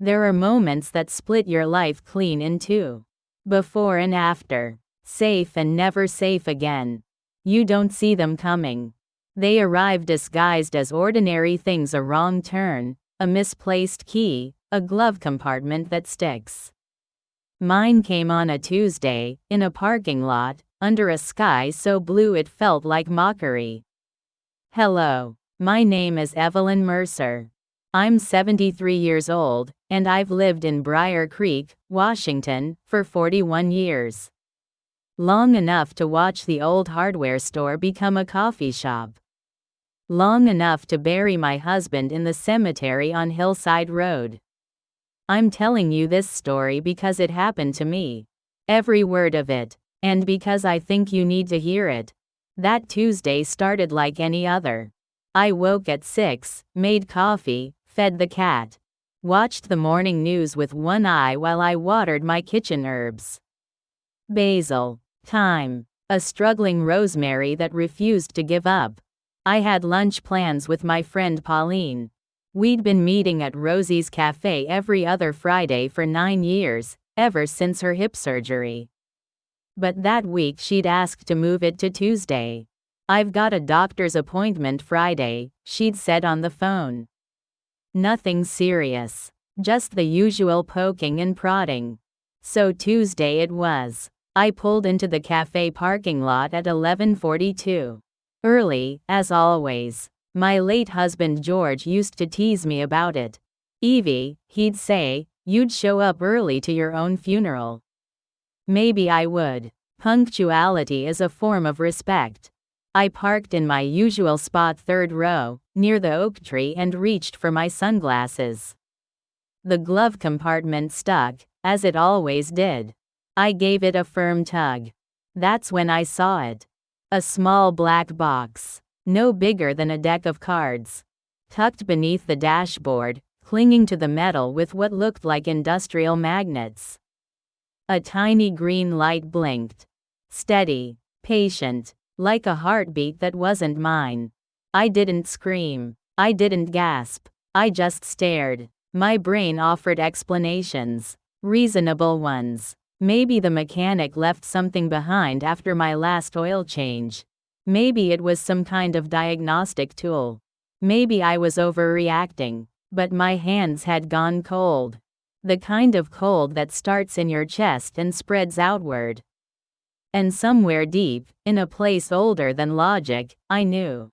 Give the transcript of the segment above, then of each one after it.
There are moments that split your life clean in two. Before and after. Safe and never safe again. You don't see them coming. They arrive disguised as ordinary things: a wrong turn, a misplaced key, a glove compartment that sticks. Mine came on a Tuesday, in a parking lot, under a sky so blue it felt like mockery. Hello. My name is Evelyn Mercer. I'm 73 years old, and I've lived in Briar Creek, Washington, for 41 years. Long enough to watch the old hardware store become a coffee shop. Long enough to bury my husband in the cemetery on Hillside Road. I'm telling you this story because it happened to me. Every word of it. And because I think you need to hear it. That Tuesday started like any other. I woke at 6, made coffee, fed the cat. Watched the morning news with one eye while I watered my kitchen herbs. Basil. Thyme. A struggling rosemary that refused to give up. I had lunch plans with my friend Pauline. We'd been meeting at Rosie's Cafe every other Friday for 9 years, ever since her hip surgery. But that week she'd asked to move it to Tuesday. I've got a doctor's appointment Friday, she'd said on the phone. Nothing serious. Just the usual poking and prodding. So Tuesday it was. I pulled into the cafe parking lot at 11:42. Early, as always. My late husband George used to tease me about it. Evie, he'd say, you'd show up early to your own funeral. Maybe I would. Punctuality is a form of respect. I parked in my usual spot, third row, near the oak tree, and reached for my sunglasses. The glove compartment stuck, as it always did. I gave it a firm tug. That's when I saw it. A small black box, no bigger than a deck of cards, tucked beneath the dashboard, clinging to the metal with what looked like industrial magnets. A tiny green light blinked. Steady, patient, like a heartbeat that wasn't mine. I didn't scream. I didn't gasp. I just stared. My brain offered explanations. Reasonable ones. Maybe the mechanic left something behind after my last oil change. Maybe it was some kind of diagnostic tool. Maybe I was overreacting. But my hands had gone cold. The kind of cold that starts in your chest and spreads outward. And somewhere deep, in a place older than logic, I knew.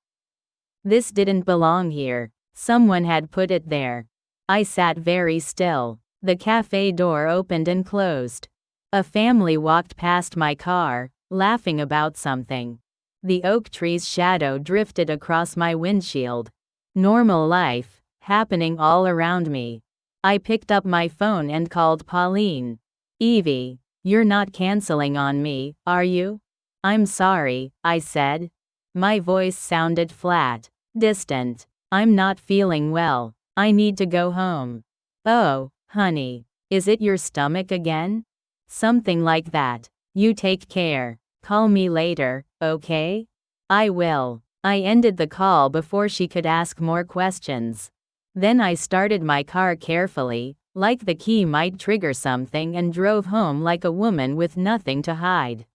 This didn't belong here. Someone had put it there. I sat very still. The cafe door opened and closed. A family walked past my car, laughing about something. The oak tree's shadow drifted across my windshield. Normal life, happening all around me. I picked up my phone and called Pauline. Evie, you're not canceling on me, are you? I'm sorry, I said. My voice sounded flat, distant. I'm not feeling well. I need to go home. Oh, honey, is it your stomach again? Something like that. You take care. Call me later, okay? I will. I ended the call before she could ask more questions. Then I started my car carefully, like the key might trigger something, and drove home like a woman with nothing to hide.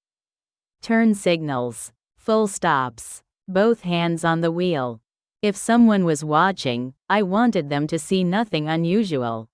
Turn signals. Full stops. Both hands on the wheel. If someone was watching, I wanted them to see nothing unusual.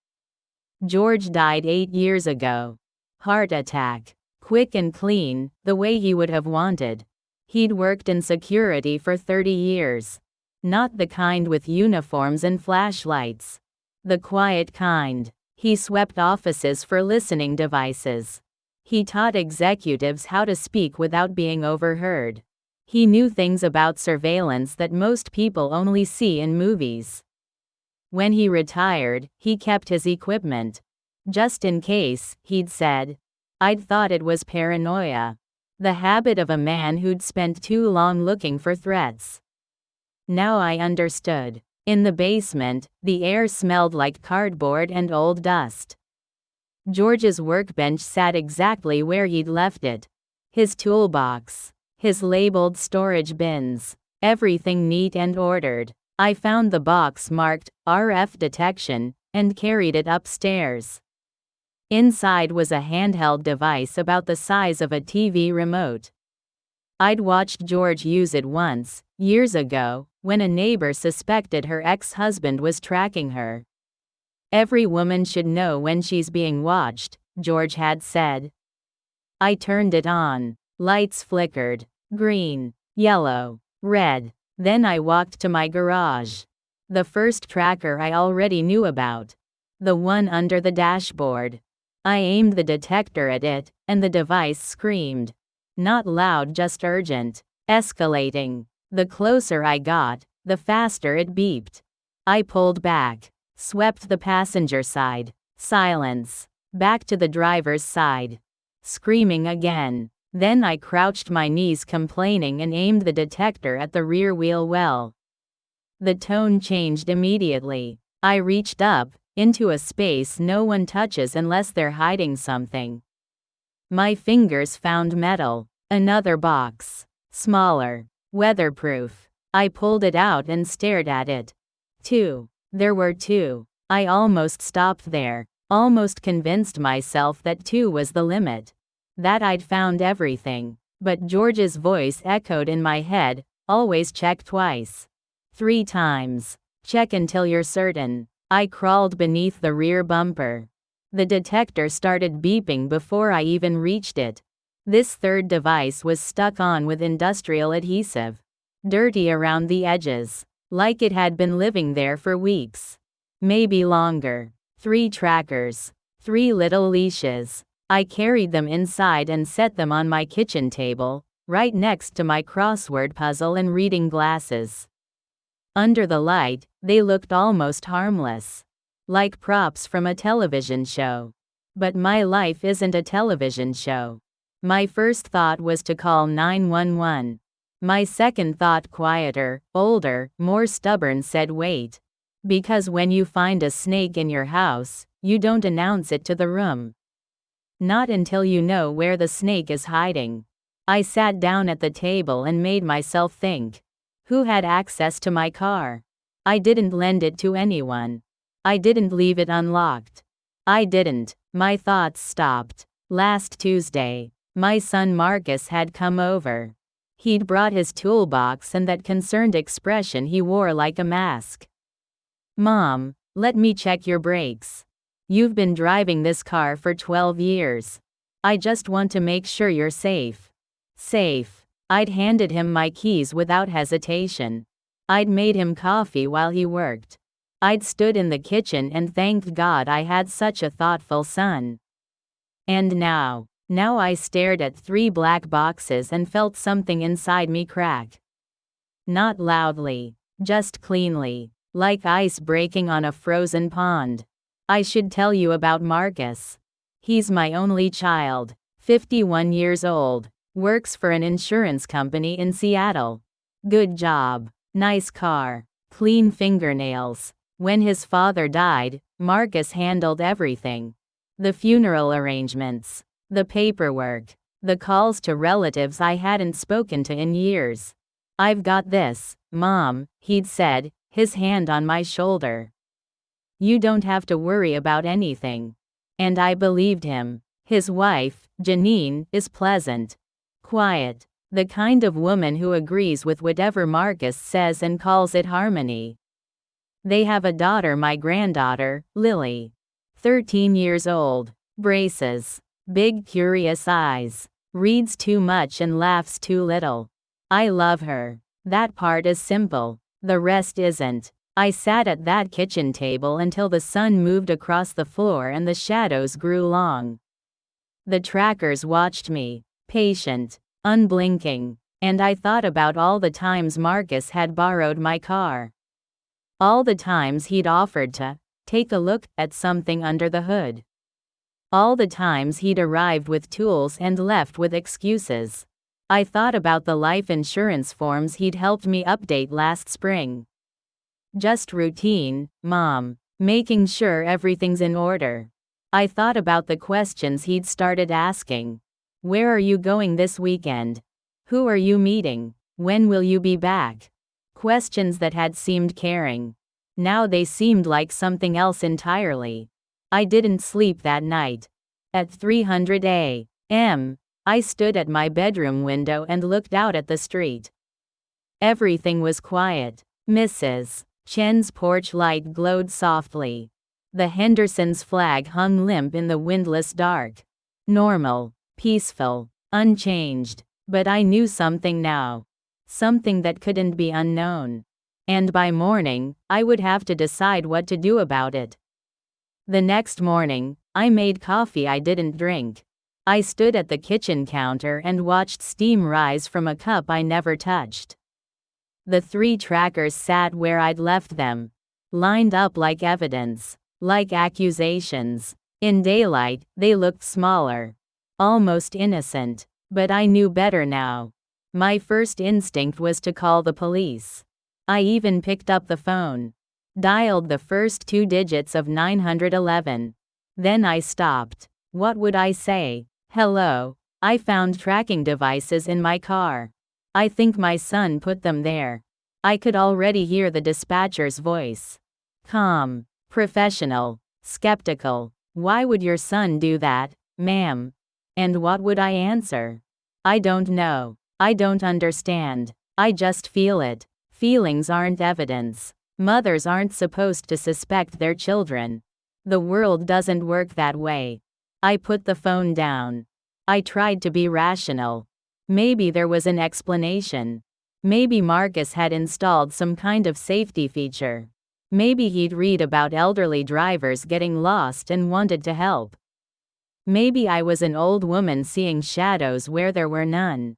George died 8 years ago. Heart attack. Quick and clean, the way he would have wanted. He'd worked in security for 30 years. Not the kind with uniforms and flashlights. The quiet kind. He swept offices for listening devices. He taught executives how to speak without being overheard. He knew things about surveillance that most people only see in movies. When he retired, he kept his equipment. Just in case, he'd said. I'd thought it was paranoia. The habit of a man who'd spent too long looking for threats. Now I understood. In the basement, the air smelled like cardboard and old dust. George's workbench sat exactly where he'd left it. His toolbox. His labeled storage bins. Everything neat and ordered. I found the box marked RF detection, and carried it upstairs. Inside was a handheld device about the size of a TV remote. I'd watched George use it once, years ago, when a neighbor suspected her ex-husband was tracking her. "Every woman should know when she's being watched," George had said. I turned it on. Lights flickered. Green, yellow, red. Then I walked to my garage. The first tracker I already knew about. The one under the dashboard. I aimed the detector at it, and the device screamed. Not loud, just urgent. Escalating. The closer I got, the faster it beeped. I pulled back. Swept the passenger side. Silence. Back to the driver's side. Screaming again. Then I crouched my knees complaining and aimed the detector at the rear wheel well. The tone changed immediately. I reached up, into a space no one touches unless they're hiding something. My fingers found metal. Another box. Smaller. Weatherproof. I pulled it out and stared at it. 2. There were 2. I almost stopped there. Almost convinced myself that 2 was the limit. That I'd found everything. But George's voice echoed in my head, "Always check twice. 3 times. Check until you're certain." I crawled beneath the rear bumper. The detector started beeping before I even reached it. This third device was stuck on with industrial adhesive. Dirty around the edges. Like it had been living there for weeks. Maybe longer. 3 trackers. 3 little leashes. I carried them inside and set them on my kitchen table, right next to my crossword puzzle and reading glasses. Under the light, they looked almost harmless. Like props from a television show. But my life isn't a television show. My first thought was to call 911. My second thought, quieter, older, more stubborn, said wait. Because when you find a snake in your house, you don't announce it to the room. Not until you know where the snake is hiding. I sat down at the table and made myself think. Who had access to my car? I didn't lend it to anyone. I didn't leave it unlocked. I didn't. My thoughts stopped. Last Tuesday, my son Marcus had come over. He'd brought his toolbox and that concerned expression he wore like a mask. "Mom, let me check your brakes. You've been driving this car for 12 years. I just want to make sure you're safe." Safe. I'd handed him my keys without hesitation. I'd made him coffee while he worked. I'd stood in the kitchen and thanked God I had such a thoughtful son. And now I stared at 3 black boxes and felt something inside me crack. Not loudly, just cleanly, like ice breaking on a frozen pond. I should tell you about Marcus. He's my only child, 51 years old, works for an insurance company in Seattle. Good job, nice car, clean fingernails. When his father died, Marcus handled everything. The funeral arrangements, the paperwork, the calls to relatives I hadn't spoken to in years. "I've got this, Mom," he'd said, his hand on my shoulder. "You don't have to worry about anything." And I believed him. His wife, Janine, is pleasant. Quiet. The kind of woman who agrees with whatever Marcus says and calls it harmony. They have a daughter, my granddaughter, Lily. 13 years old. Braces. Big curious eyes. Reads too much and laughs too little. I love her. That part is simple. The rest isn't. I sat at that kitchen table until the sun moved across the floor and the shadows grew long. The trackers watched me, patient, unblinking, and I thought about all the times Marcus had borrowed my car. All the times he'd offered to take a look at something under the hood. All the times he'd arrived with tools and left with excuses. I thought about the life insurance forms he'd helped me update last spring. Just routine, Mom, making sure everything's in order. I thought about the questions he'd started asking. Where are you going this weekend? Who are you meeting? When will you be back? Questions that had seemed caring. Now they seemed like something else entirely. I didn't sleep that night. At 300 a.m., I stood at my bedroom window and looked out at the street. Everything was quiet. Mrs. Chen's porch light glowed softly. The Hendersons' flag hung limp in the windless dark. Normal, peaceful, unchanged. But I knew something now. Something that couldn't be unknown. And by morning, I would have to decide what to do about it. The next morning, I made coffee I didn't drink. I stood at the kitchen counter and watched steam rise from a cup I never touched. The 3 trackers sat where I'd left them, lined up like evidence, like accusations. In daylight, they looked smaller, almost innocent, but I knew better now. My first instinct was to call the police. I even picked up the phone, dialed the first 2 digits of 911. Then I stopped. What would I say? Hello, I found tracking devices in my car. I think my son put them there. I could already hear the dispatcher's voice. Calm, professional, skeptical. Why would your son do that, ma'am? And what would I answer? I don't know. I don't understand. I just feel it. Feelings aren't evidence. Mothers aren't supposed to suspect their children. The world doesn't work that way. I put the phone down. I tried to be rational. Maybe there was an explanation. Maybe Marcus had installed some kind of safety feature. Maybe he'd read about elderly drivers getting lost and wanted to help. Maybe I was an old woman seeing shadows where there were none.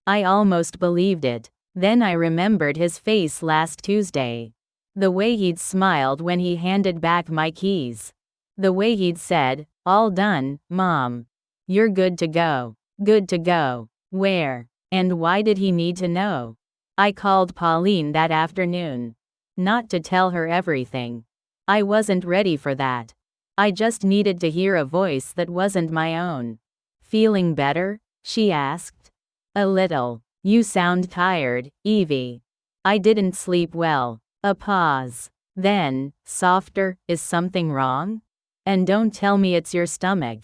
I almost believed it. Then I remembered his face last Tuesday. The way he'd smiled when he handed back my keys. The way he'd said, "All done, Mom. You're good to go." Good to go. Where? And why did he need to know? I called Pauline that afternoon. Not to tell her everything. I wasn't ready for that. I just needed to hear a voice that wasn't my own. Feeling better? She asked. A little. You sound tired, Evie. I didn't sleep well. A pause. Then, softer, is something wrong? And don't tell me it's your stomach.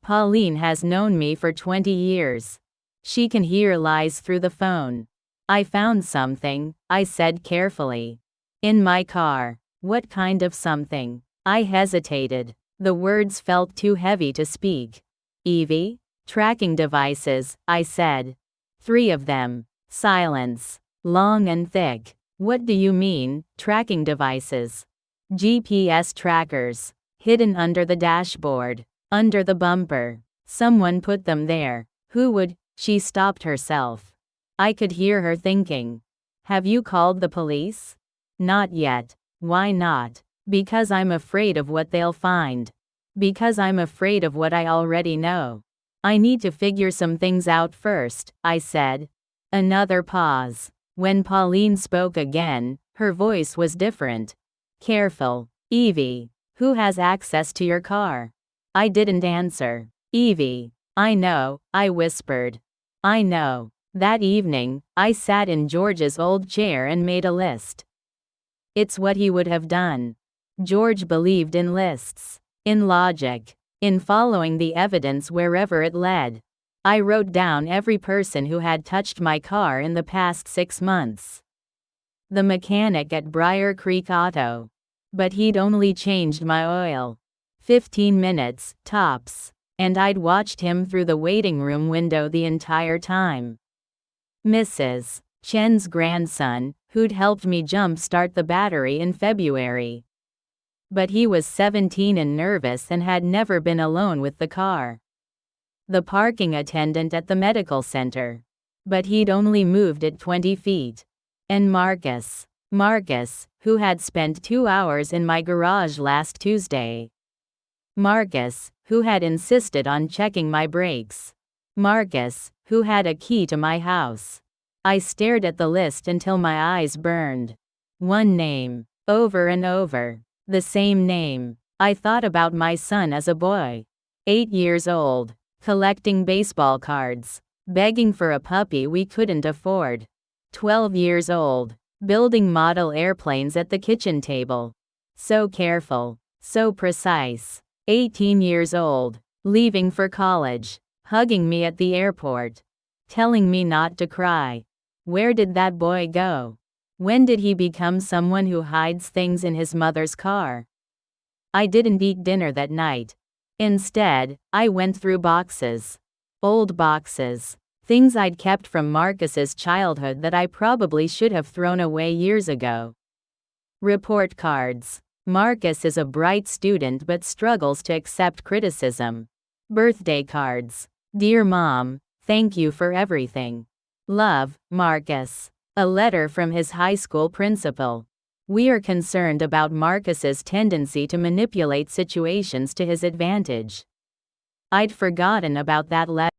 Pauline has known me for 20 years. She can hear lies through the phone. I found something, I said carefully. In my car. What kind of something? I hesitated. The words felt too heavy to speak. Evie? Tracking devices, I said. 3 of them. Silence. Long and thick. What do you mean, tracking devices? GPS trackers. Hidden under the dashboard. Under the bumper. Someone put them there. Who would? She stopped herself. I could hear her thinking. Have you called the police? Not yet. Why not? Because I'm afraid of what they'll find. Because I'm afraid of what I already know. I need to figure some things out first, I said. Another pause. When Pauline spoke again, her voice was different. Careful. Evie. Who has access to your car? I didn't answer. Evie. I know, I whispered. I know. That evening, I sat in George's old chair and made a list. It's what he would have done. George believed in lists. In logic. In following the evidence wherever it led. I wrote down every person who had touched my car in the past 6 months. The mechanic at Briar Creek Auto. But he'd only changed my oil. 15 minutes, tops. And I'd watched him through the waiting room window the entire time. Mrs. Chen's grandson, who'd helped me jump-start the battery in February. But he was 17 and nervous and had never been alone with the car. The parking attendant at the medical center. But he'd only moved it 20 feet. And Marcus, who had spent 2 hours in my garage last Tuesday. Marcus, who had insisted on checking my brakes. Marcus, who had a key to my house. I stared at the list until my eyes burned. One name. Over and over. The same name. I thought about my son as a boy. 8 years old. Collecting baseball cards. Begging for a puppy we couldn't afford. 12 years old. building model airplanes at the kitchen table. So careful, so precise. 18 years old, leaving for college, hugging me at the airport, telling me not to cry. Where did that boy go? When did he become someone who hides things in his mother's car? I didn't eat dinner that night. Instead, I went through boxes. Old boxes. Things I'd kept from Marcus's childhood that I probably should have thrown away years ago. Report cards. Marcus is a bright student but struggles to accept criticism. Birthday cards. Dear Mom, thank you for everything. Love, Marcus. A letter from his high school principal. We are concerned about Marcus's tendency to manipulate situations to his advantage. I'd forgotten about that letter.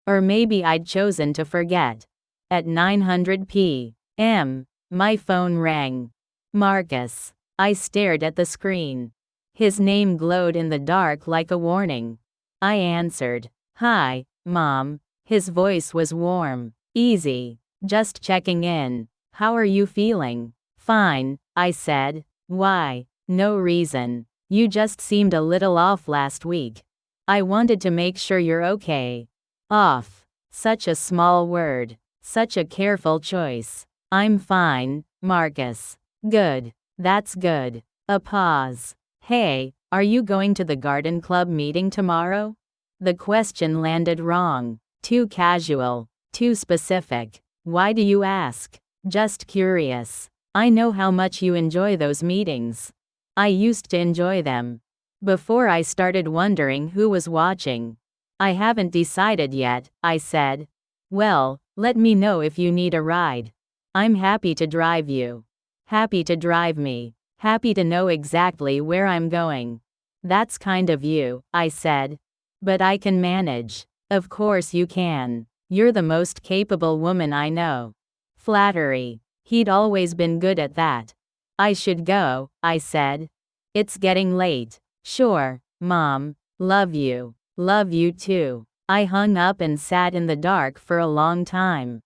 Or maybe I'd chosen to forget. At 9:00 p.m., my phone rang. Marcus. I stared at the screen. His name glowed in the dark like a warning. I answered. Hi, Mom. His voice was warm. Easy. Just checking in. How are you feeling? Fine, I said. Why? No reason. You just seemed a little off last week. I wanted to make sure you're okay. Off. Such a small word. Such a careful choice. I'm fine, Marcus. Good. That's good. A pause. Hey, are you going to the garden club meeting tomorrow? The question landed wrong. Too casual. Too specific. Why do you ask? Just curious. I know how much you enjoy those meetings. I used to enjoy them. Before I started wondering who was watching. I haven't decided yet, I said. Well, let me know if you need a ride. I'm happy to drive you. Happy to drive me. Happy to know exactly where I'm going. That's kind of you, I said. But I can manage. Of course you can. You're the most capable woman I know. Flattery. He'd always been good at that. I should go, I said. It's getting late. Sure, Mom. Love you. Love you too. I hung up and sat in the dark for a long time.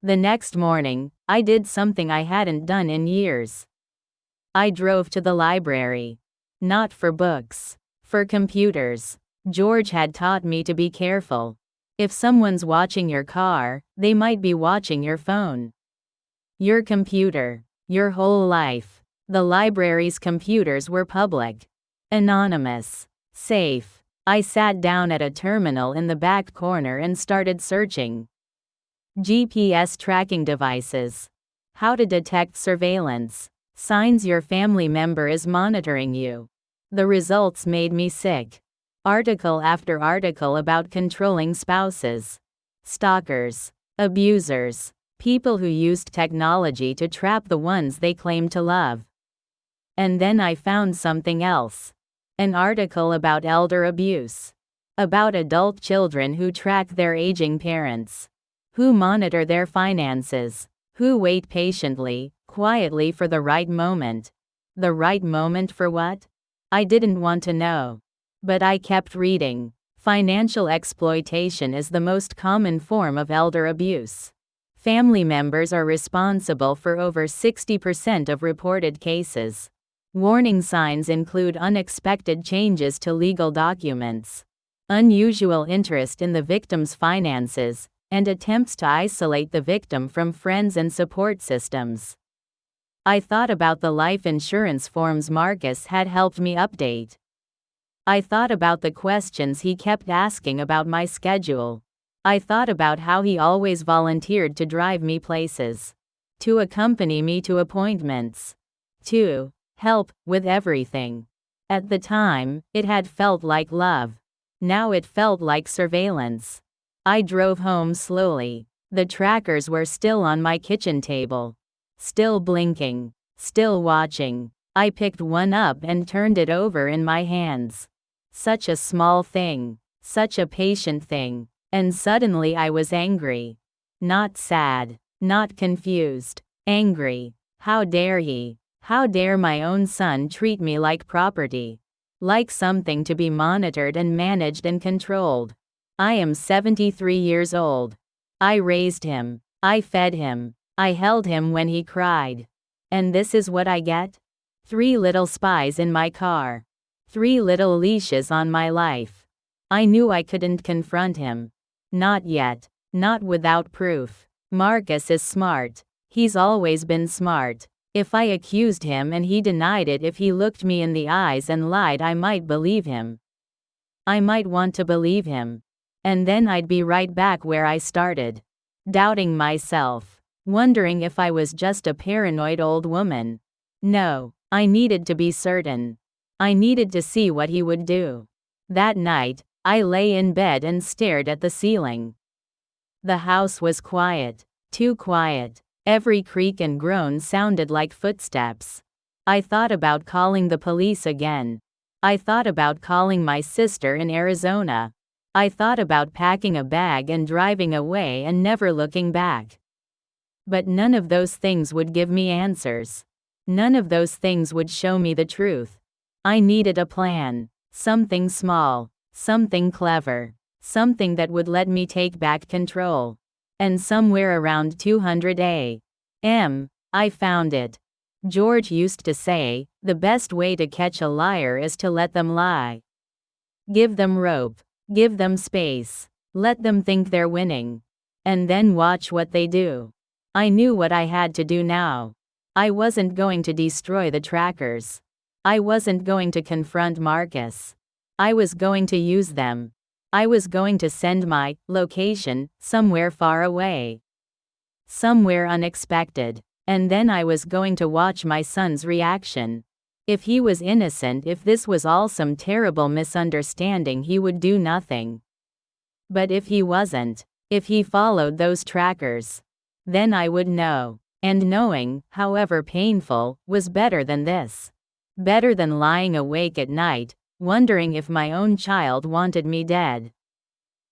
The next morning, I did something I hadn't done in years. I drove to the library. Not for books. For computers. George had taught me to be careful. If someone's watching your car, they might be watching your phone. Your computer. Your whole life. The library's computers were public. Anonymous. Safe. I sat down at a terminal in the back corner and started searching. GPS tracking devices. How to detect surveillance. Signs your family member is monitoring you. The results made me sick. Article after article about controlling spouses. Stalkers. Abusers. People who used technology to trap the ones they claimed to love. And then I found something else. An article about elder abuse. About adult children who track their aging parents. Who monitor their finances. Who wait patiently, quietly for the right moment. The right moment for what? I didn't want to know. But I kept reading. Financial exploitation is the most common form of elder abuse. Family members are responsible for over 60% of reported cases. Warning signs include unexpected changes to legal documents, unusual interest in the victim's finances, and attempts to isolate the victim from friends and support systems. I thought about the life insurance forms Marcus had helped me update. I thought about the questions he kept asking about my schedule. I thought about how he always volunteered to drive me places, to accompany me to appointments, to help with everything. At the time, it had felt like love. Now it felt like surveillance. I drove home slowly. The trackers were still on my kitchen table. Still blinking. Still watching. I picked one up and turned it over in my hands. Such a small thing. Such a patient thing. And suddenly I was angry. Not sad. Not confused. Angry. How dare he? How dare my own son treat me like property? Like something to be monitored and managed and controlled. I am 73 years old. I raised him. I fed him. I held him when he cried. And this is what I get? 3 little spies in my car. 3 little leashes on my life. I knew I couldn't confront him. Not yet. Not without proof. Marcus is smart. He's always been smart. If I accused him and he denied it, if he looked me in the eyes and lied, I might believe him. I might want to believe him. And then I'd be right back where I started. Doubting myself. Wondering if I was just a paranoid old woman. No, I needed to be certain. I needed to see what he would do. That night, I lay in bed and stared at the ceiling. The house was quiet. Too quiet. Every creak and groan sounded like footsteps. I thought about calling the police again. I thought about calling my sister in Arizona. I thought about packing a bag and driving away and never looking back. But none of those things would give me answers. None of those things would show me the truth. I needed a plan. Something small. Something clever. Something that would let me take back control. And somewhere around 200 a.m., I found it. George used to say, the best way to catch a liar is to let them lie. Give them rope. Give them space. Let them think they're winning. And then watch what they do. I knew what I had to do now. I wasn't going to destroy the trackers. I wasn't going to confront Marcus. I was going to use them. I was going to send my location somewhere far away. Somewhere unexpected. And then I was going to watch my son's reaction. If he was innocent, if this was all some terrible misunderstanding, he would do nothing. But if he wasn't, if he followed those trackers, then I would know. And knowing, however painful, was better than this. Better than lying awake at night, wondering if my own child wanted me dead.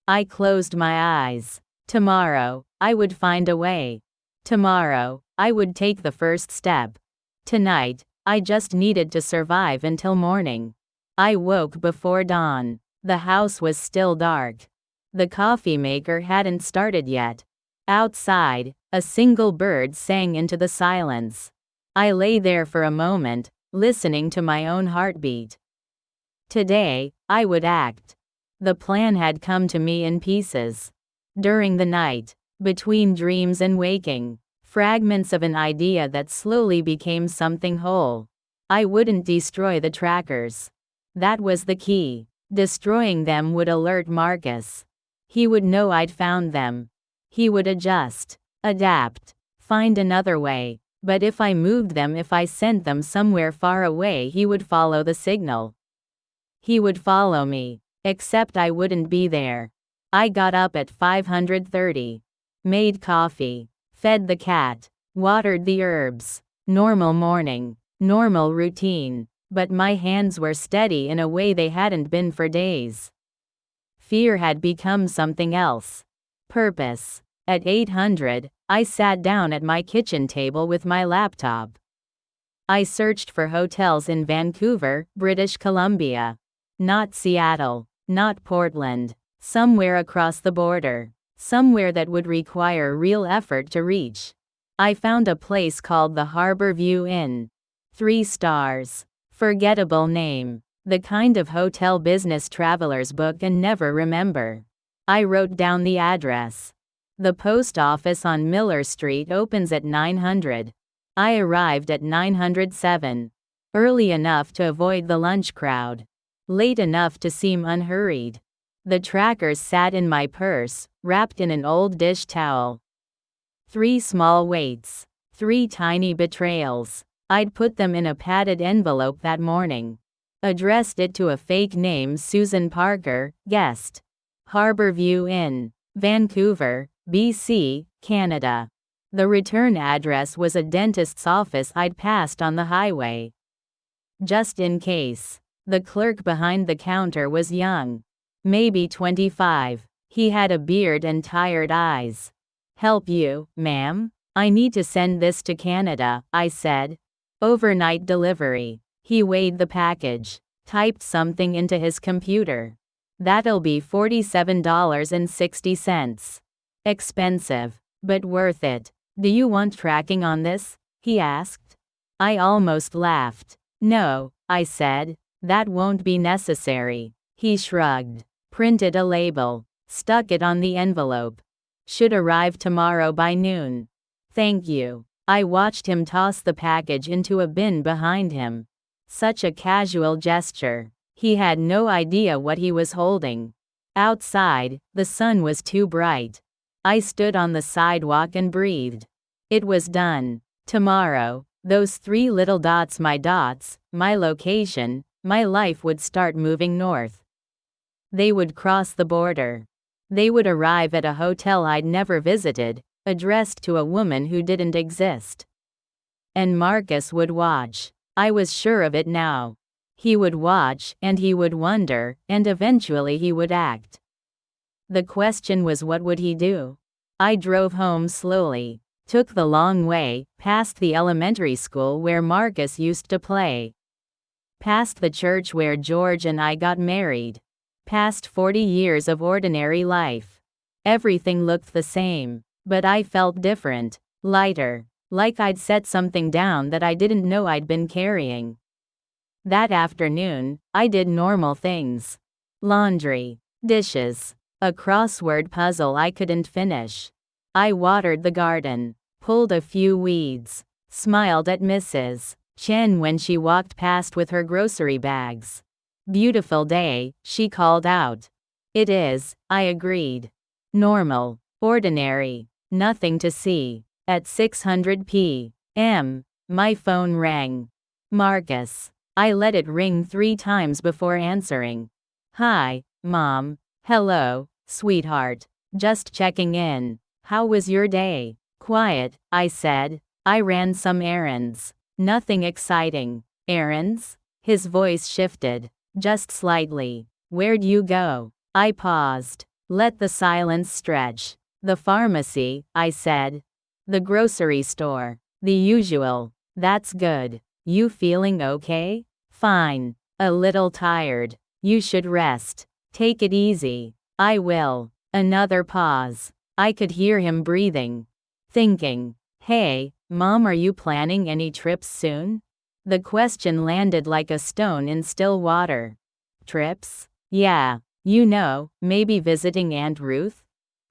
I closed my eyes. Tomorrow, I would find a way. Tomorrow, I would take the first step. Tonight, I just needed to survive until morning. I woke before dawn. The house was still dark. The coffee maker hadn't started yet. Outside, a single bird sang into the silence. I lay there for a moment, listening to my own heartbeat. Today, I would act. The plan had come to me in pieces. During the night, between dreams and waking, fragments of an idea that slowly became something whole. I wouldn't destroy the trackers. That was the key. Destroying them would alert Marcus. He would know I'd found them. He would adjust, adapt, find another way. But if I moved them, if I sent them somewhere far away, he would follow the signal. He would follow me, except I wouldn't be there. I got up at 5:30, made coffee, fed the cat, watered the herbs. Normal morning, normal routine, but my hands were steady in a way they hadn't been for days. Fear had become something else. Purpose. At 800, I sat down at my kitchen table with my laptop. I searched for hotels in Vancouver, British Columbia. Not Seattle, not Portland. Somewhere across the border. Somewhere that would require real effort to reach. I found a place called the Harbor View Inn. 3 stars. Forgettable name. The kind of hotel business travelers book and never remember. I wrote down the address. The post office on Miller Street opens at 900. I arrived at 907. Early enough to avoid the lunch crowd. Late enough to seem unhurried. The trackers sat in my purse, wrapped in an old dish towel. 3 small weights. 3 tiny betrayals. I'd put them in a padded envelope that morning. Addressed it to a fake name, Susan Parker, guest. Harbor View Inn, Vancouver, BC, Canada. The return address was a dentist's office I'd passed on the highway. Just in case. The clerk behind the counter was young. Maybe 25. He had a beard and tired eyes. Help you, ma'am? I need to send this to Canada, I said. Overnight delivery. He weighed the package. Typed something into his computer. That'll be $47.60. Expensive, but worth it. Do you want tracking on this? He asked. I almost laughed. No, I said. That won't be necessary. He shrugged. Printed a label. Stuck it on the envelope. Should arrive tomorrow by noon. Thank you. I watched him toss the package into a bin behind him. Such a casual gesture. He had no idea what he was holding. Outside, the sun was too bright. I stood on the sidewalk and breathed. It was done. Tomorrow, those 3 little dots, my location, my life would start moving north. They would cross the border. They would arrive at a hotel I'd never visited, addressed to a woman who didn't exist. And Marcus would watch. I was sure of it now. He would watch, and he would wonder, and eventually he would act. The question was, what would he do? I drove home slowly, took the long way, past the elementary school where Marcus used to play, past the church where George and I got married, past 40 years of ordinary life. Everything looked the same, but I felt different, lighter, like I'd set something down that I didn't know I'd been carrying. That afternoon, I did normal things. Laundry, dishes, a crossword puzzle I couldn't finish. I watered the garden, pulled a few weeds, smiled at Mrs. Chen when she walked past with her grocery bags. Beautiful day, she called out. It is, I agreed. Normal, ordinary, nothing to see. At 600 p.m., my phone rang. Marcus. I let it ring 3 times before answering. Hi, Mom. Hello, sweetheart. Just checking in. How was your day? Quiet, I said. I ran some errands. Nothing exciting. Errands? His voice shifted. Just slightly. Where'd you go? I paused. Let the silence stretch. The pharmacy, I said. The grocery store. The usual. That's good. You feeling okay? Fine. A little tired. You should rest. Take it easy. I will. Another pause. I could hear him breathing. Thinking. Hey, Mom, are you planning any trips soon? The question landed like a stone in still water. Trips? Yeah. You know, maybe visiting Aunt Ruth?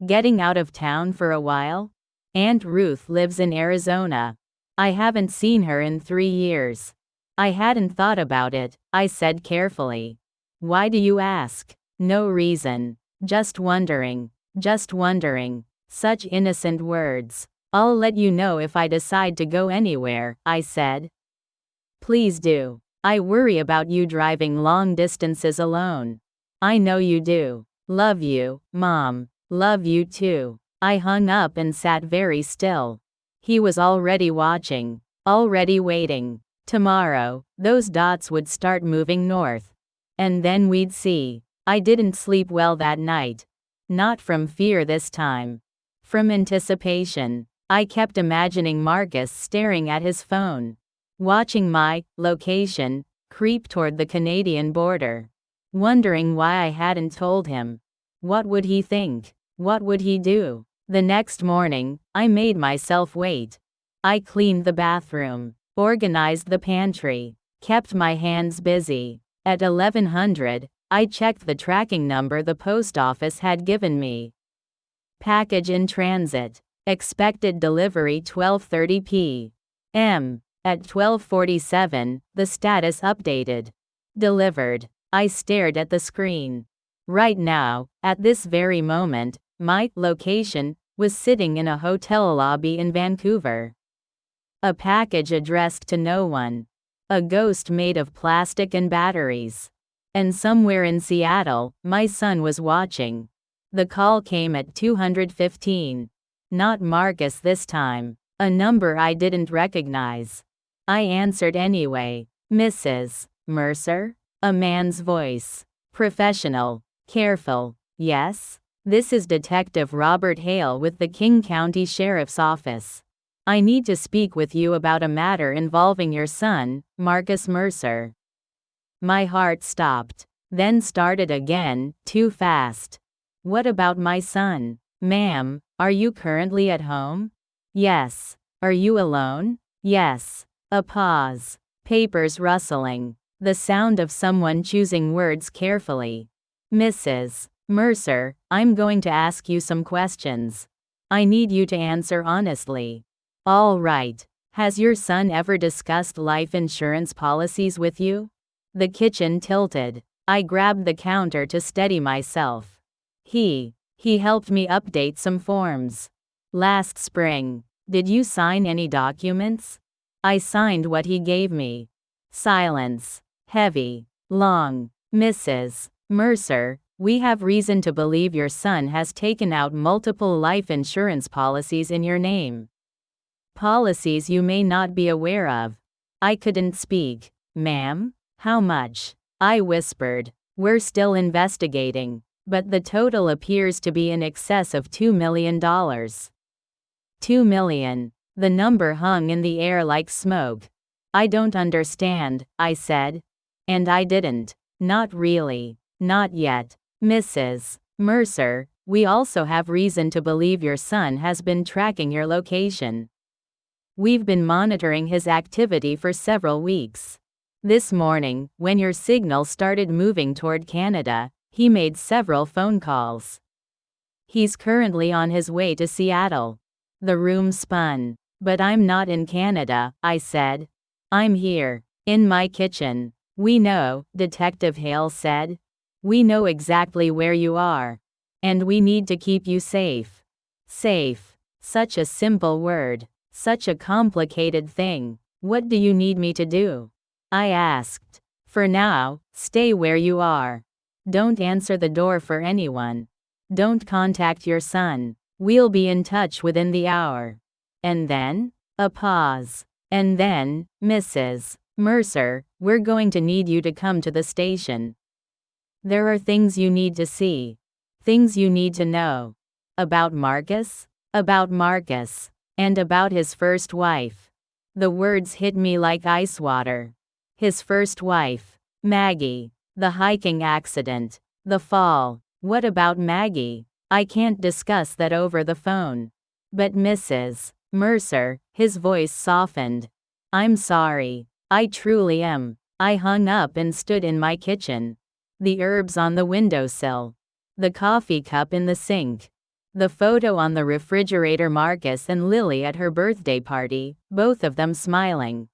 Getting out of town for a while? Aunt Ruth lives in Arizona. I haven't seen her in 3 years. I hadn't thought about it, I said carefully. Why do you ask? No reason. Just wondering. Just wondering. Such innocent words. I'll let you know if I decide to go anywhere, I said. Please do. I worry about you driving long distances alone. I know you do. Love you, Mom. Love you too. I hung up and sat very still. He was already watching, already waiting. Tomorrow, those dots would start moving north. And then we'd see. I didn't sleep well that night. Not from fear this time. From anticipation. I kept imagining Marcus staring at his phone, watching my location creep toward the Canadian border, wondering why I hadn't told him. What would he think? What would he do? The next morning, I made myself wait. I cleaned the bathroom, organized the pantry, kept my hands busy. At 1100, I checked the tracking number the post office had given me. Package in transit. Expected delivery 12:30 p.m. At 12:47, the status updated. Delivered. I stared at the screen. Right now, at this very moment, my location was sitting in a hotel lobby in Vancouver. A package addressed to no one. A ghost made of plastic and batteries. And somewhere in Seattle, my son was watching. The call came at 2:15. Not Marcus this time. A number I didn't recognize. I answered anyway. Mrs. Mercer? A man's voice. Professional. Careful. Yes? This is Detective Robert Hale with the King County Sheriff's Office. I need to speak with you about a matter involving your son, Marcus Mercer. My heart stopped. Then started again, too fast. What about my son? Ma'am, are you currently at home? Yes. Are you alone? Yes. A pause. Papers rustling. The sound of someone choosing words carefully. Mrs. Mercer, I'm going to ask you some questions. I need you to answer honestly. All right. Has your son ever discussed life insurance policies with you? The kitchen tilted. I grabbed the counter to steady myself. He helped me update some forms. Last spring. Did you sign any documents? I signed what he gave me. Silence. Heavy. Long. Mrs. Mercer, we have reason to believe your son has taken out multiple life insurance policies in your name. Policies you may not be aware of. I couldn't speak. Ma'am? How much? I whispered. We're still investigating, but the total appears to be in excess of $2 million. $2 million. The number hung in the air like smoke. I don't understand, I said. And I didn't. Not really. Not yet. Mrs. Mercer, we also have reason to believe your son has been tracking your location. We've been monitoring his activity for several weeks. This morning, when your signal started moving toward Canada, he made several phone calls. He's currently on his way to Seattle. The room spun. But I'm not in Canada, I said. I'm here, in my kitchen. We know, Detective Hale said. We know exactly where you are. And we need to keep you safe. Safe. Such a simple word. Such a complicated thing. What do you need me to do? I asked. For now, stay where you are. Don't answer the door for anyone. Don't contact your son. We'll be in touch within the hour. And then? A pause. And then, Mrs. Mercer, we're going to need you to come to the station. There are things you need to see. Things you need to know. About Marcus? About Marcus. And about his first wife. The words hit me like ice water. His first wife. Maggie. The hiking accident. The fall. What about Maggie? I can't discuss that over the phone. But Mrs. Mercer, his voice softened. I'm sorry. I truly am. I hung up and stood in my kitchen. The herbs on the windowsill. The coffee cup in the sink. The photo on the refrigerator, Marcus and Lily at her birthday party, both of them smiling.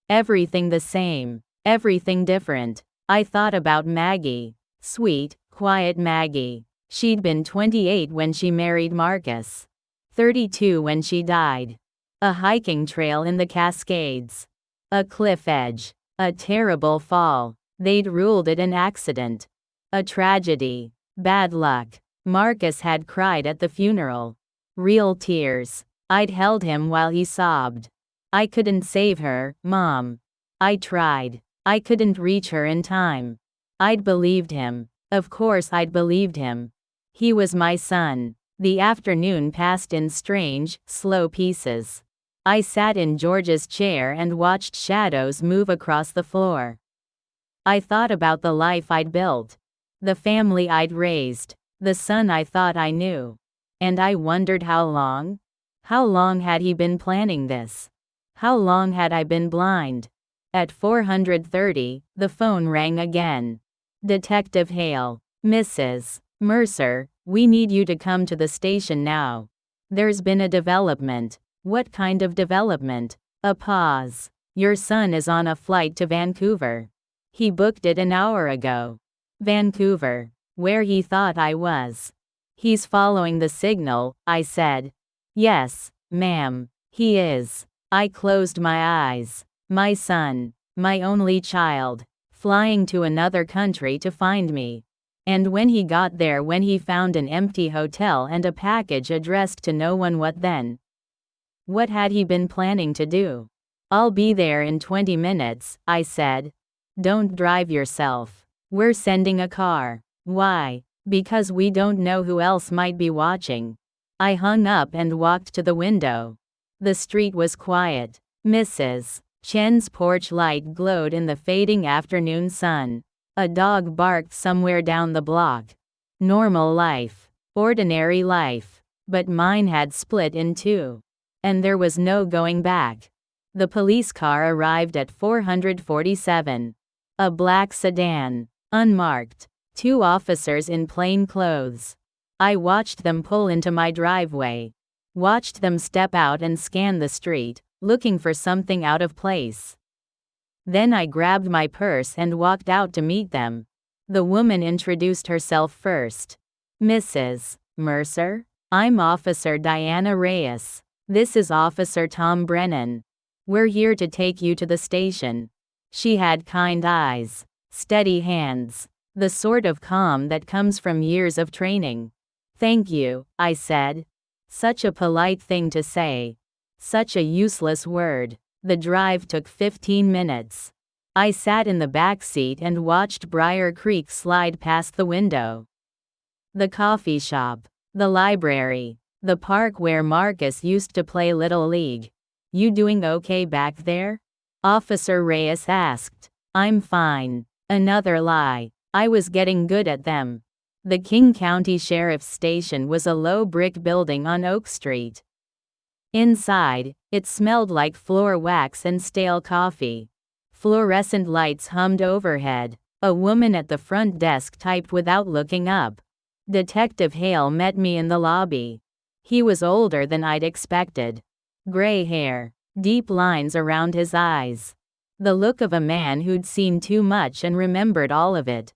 Everything the same. Everything different. I thought about Maggie. Sweet, quiet Maggie. She'd been 28 when she married Marcus. 32 when she died. A hiking trail in the Cascades. A cliff edge. A terrible fall. They'd ruled it an accident. A tragedy. Bad luck. Marcus had cried at the funeral. Real tears. I'd held him while he sobbed. I couldn't save her, Mom. I tried. I couldn't reach her in time. I'd believed him. Of course I'd believed him. He was my son. The afternoon passed in strange, slow pieces. I sat in George's chair and watched shadows move across the floor. I thought about the life I'd built. The family I'd raised. The son I thought I knew. And I wondered how long? How long had he been planning this? How long had I been blind? At 4:30, the phone rang again. Detective Hale. Mrs. Mercer, we need you to come to the station now. There's been a development. What kind of development? A pause. Your son is on a flight to Vancouver. He booked it an hour ago. Vancouver. Where he thought I was. He's following the signal, I said. Yes, ma'am, he is. I closed my eyes. My son, my only child, flying to another country to find me. And when he got there, when he found an empty hotel and a package addressed to no one, what then? What had he been planning to do? I'll be there in 20 minutes, I said. Don't drive yourself. We're sending a car. Why? Because we don't know who else might be watching. I hung up and walked to the window. The street was quiet. Mrs. Chen's porch light glowed in the fading afternoon sun. A dog barked somewhere down the block. Normal life. Ordinary life. But mine had split in two. And there was no going back. The police car arrived at 447. A black sedan. Unmarked. 2 officers in plain clothes. I watched them pull into my driveway. Watched them step out and scan the street, looking for something out of place. Then I grabbed my purse and walked out to meet them. The woman introduced herself first. Mrs. Mercer? I'm Officer Diana Reyes. This is Officer Tom Brennan. We're here to take you to the station. She had kind eyes, steady hands, the sort of calm that comes from years of training. Thank you, I said. Such a polite thing to say. Such a useless word. The drive took 15 minutes. I sat in the back seat and watched Briar Creek slide past the window. The coffee shop, the library, the park where Marcus used to play Little League. You doing okay back there? Officer Reyes asked. I'm fine. Another lie. I was getting good at them. The King County Sheriff's Station was a low brick building on Oak Street. Inside, it smelled like floor wax and stale coffee. Fluorescent lights hummed overhead. A woman at the front desk typed without looking up. Detective Hale met me in the lobby. He was older than I'd expected. Gray hair, deep lines around his eyes. The look of a man who'd seen too much and remembered all of it.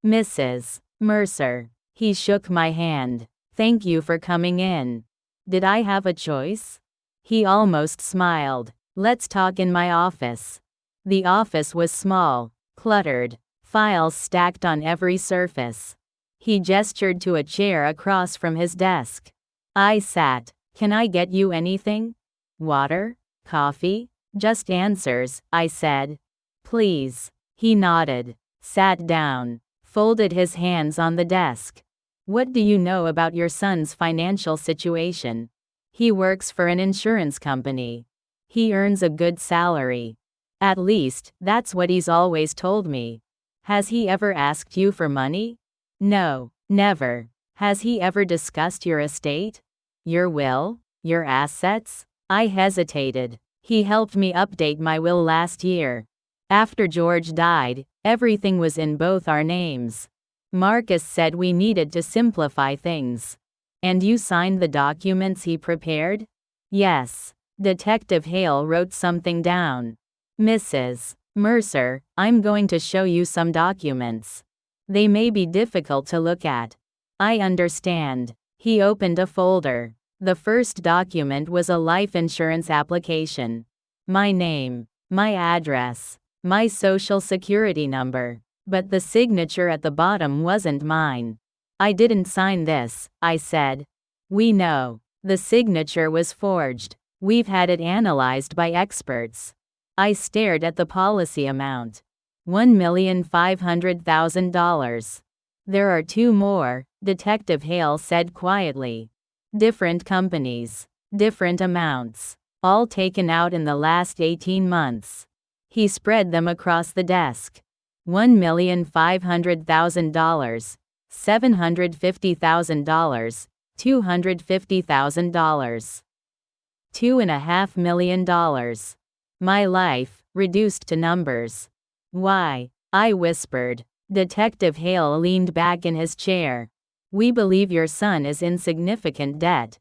Mrs. Mercer. He shook my hand. Thank you for coming in. Did I have a choice? He almost smiled. Let's talk in my office. The office was small, cluttered, files stacked on every surface. He gestured to a chair across from his desk. I sat. Can I get you anything? Water? Coffee? Just answers, I said. Please. He nodded, sat down, folded his hands on the desk. What do you know about your son's financial situation? He works for an insurance company. He earns a good salary. At least, that's what he's always told me. Has he ever asked you for money? No, never. Has he ever discussed your estate? Your will? Your assets? I hesitated. He helped me update my will last year. After George died, everything was in both our names. Marcus said we needed to simplify things. And you signed the documents he prepared? Yes. Detective Hale wrote something down. Mrs. Mercer, I'm going to show you some documents. They may be difficult to look at. I understand. He opened a folder. The first document was a life insurance application. My name, my address, my social security number. But the signature at the bottom wasn't mine. I didn't sign this, I said. We know. The signature was forged. We've had it analyzed by experts. I stared at the policy amount. $1,500,000. There are 2 more, Detective Hale said quietly. Different companies. Different amounts. All taken out in the last 18 months. He spread them across the desk. $1,500,000. $750,000. $250,000. $2.5 million. My life, reduced to numbers. Why? I whispered. Detective Hale leaned back in his chair. We believe your son is in significant debt.